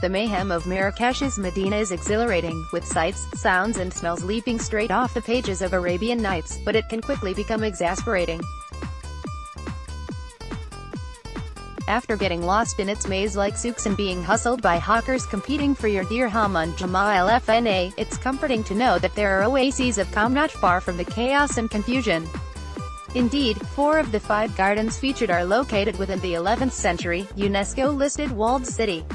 The mayhem of Marrakech's Medina is exhilarating, with sights, sounds and smells leaping straight off the pages of Arabian Nights, but it can quickly become exasperating. After getting lost in its maze-like souks and being hustled by hawkers competing for your dirham on Djemaa el-Fna, it's comforting to know that there are oases of calm not far from the chaos and confusion. Indeed, 4 of the 5 gardens featured are located within the 11th century, UNESCO-listed walled city.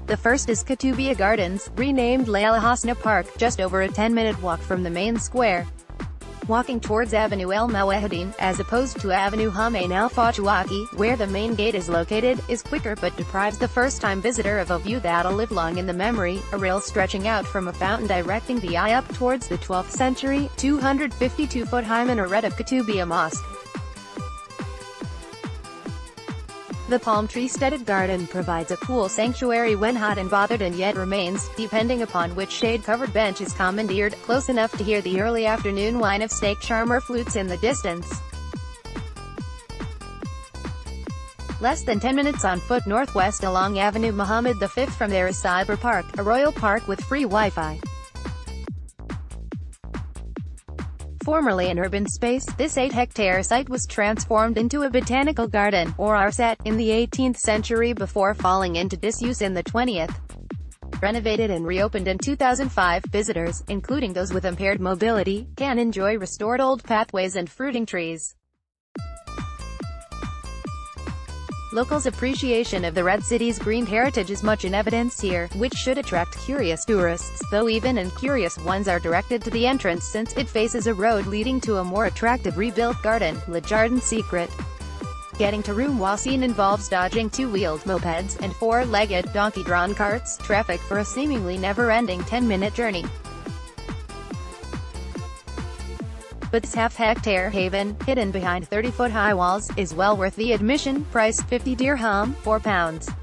The first is Kout Gardens, renamed el-Fna Park, just over a 10-minute walk from the main square. Walking towards Avenue El Mouahideen, as opposed to Avenue Hammain al-Fatouaki, where the main gate is located, is quicker but deprives the first-time visitor of a view that'll live long in the memory, a rail stretching out from a fountain directing the eye up towards the 12th century, 252-foot high minaret of Kout Mosque. The palm tree-studded garden provides a cool sanctuary when hot and bothered, and yet remains, depending upon which shade-covered bench is commandeered, close enough to hear the early afternoon whine of snake charmer flutes in the distance. Less than 10 minutes on foot northwest along Avenue Mohammed V from there is Cyber Park, a royal park with free Wi-Fi. Formerly an urban space, this 8-hectare site was transformed into a botanical garden, or arset, in the 18th century before falling into disuse in the 20th. Renovated and reopened in 2005, visitors, including those with impaired mobility, can enjoy restored old pathways and fruiting trees. Locals' appreciation of the Red City's green heritage is much in evidence here, which should attract curious tourists, though even uncurious ones are directed to the entrance since it faces a road leading to a more attractive rebuilt garden, Le Jardin Secret. Getting to Room Wasine involves dodging 2-wheeled mopeds, and 4-legged, donkey-drawn carts, traffic for a seemingly never-ending 10-minute journey. But this half-hectare haven, hidden behind 30-foot-high walls, is well worth the admission, priced 50 dirham, £4.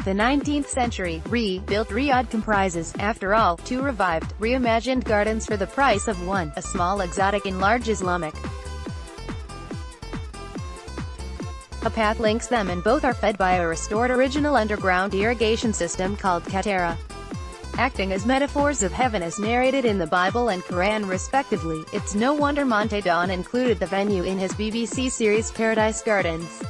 The 19th-century, rebuilt Riyadh comprises, after all, 2 revived, reimagined gardens for the price of 1, a small exotic and large Islamic. A path links them and both are fed by a restored original underground irrigation system called Qattara. Acting as metaphors of heaven as narrated in the Bible and Quran respectively, it's no wonder Monte Don included the venue in his BBC series Paradise Gardens.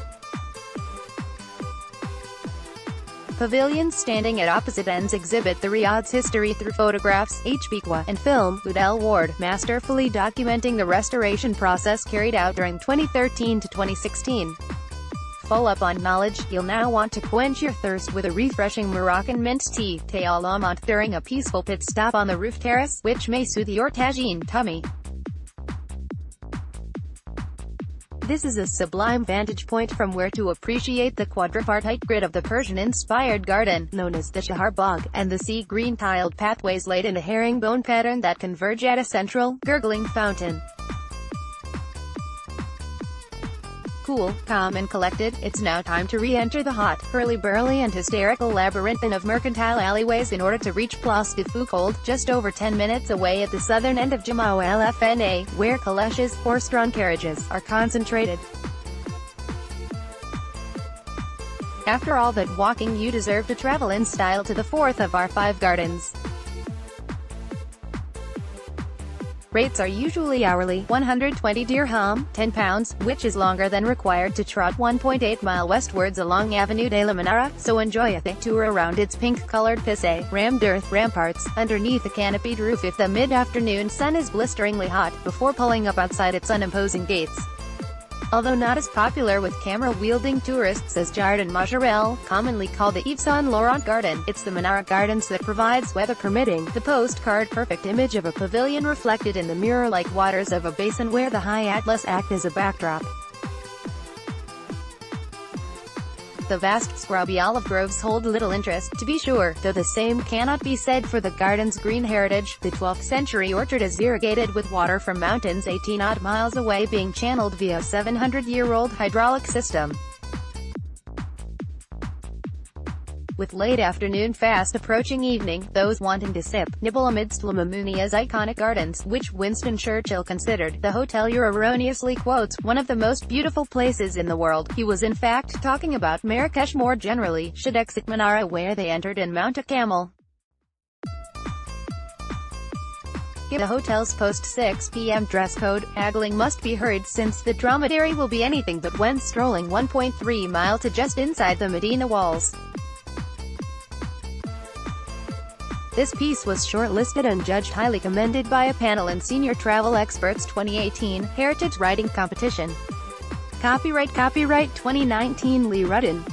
Pavilions standing at opposite ends exhibit the Riyadh's history through photographs, HBQA, and film, with El Ward masterfully documenting the restoration process carried out during 2013 to 2016. Full up on knowledge, you'll now want to quench your thirst with a refreshing Moroccan mint tea, thé à la menthe, during a peaceful pit stop on the roof terrace, which may soothe your tagine tummy. This is a sublime vantage point from where to appreciate the quadripartite grid of the Persian-inspired garden, known as the Shahar Bagh, and the sea-green tiled pathways laid in a herringbone pattern that converge at a central, gurgling fountain. Cool, calm and collected, it's now time to re-enter the hot, hurly-burly and hysterical labyrinthine of mercantile alleyways in order to reach Place de Foucauld, just over 10 minutes away at the southern end of Djemaa el-Fna, where calèches, horse-drawn carriages, are concentrated. After all that walking, you deserve to travel in style to the 4th of our 5 gardens. Rates are usually hourly, 120 dirham, £10, which is longer than required to trot 1.8 mile westwards along Avenue de la Manara, so enjoy a thick tour around its pink-colored pissé, rammed earth ramparts, underneath a canopied roof if the mid-afternoon sun is blisteringly hot, before pulling up outside its unimposing gates. Although not as popular with camera-wielding tourists as Jardin Majorelle, commonly called the Yves Saint Laurent Garden, it's the Manara Gardens that provides, weather permitting, the postcard-perfect image of a pavilion reflected in the mirror-like waters of a basin where the high atlas act as a backdrop. The vast, scrubby olive groves hold little interest, to be sure, though the same cannot be said for the garden's green heritage. The 12th century orchard is irrigated with water from mountains 18-odd miles away being channeled via a 700-year-old hydraulic system. with late afternoon fast approaching evening, those wanting to sip, nibble amidst La Mamunia's iconic gardens, which Winston Churchill considered, the hotelier erroneously quotes, one of the most beautiful places in the world. He was in fact talking about Marrakech more generally, should exit Menara where they entered and mount a camel. The hotel's post-6 p.m. dress code, haggling must be heard since the dromedary will be anything but when strolling 1.3 mile to just inside the Medina walls. This piece was shortlisted and judged highly commended by a panel in Senior Travel Experts 2018 Heritage Writing Competition. Copyright 2019 Lee Rudden.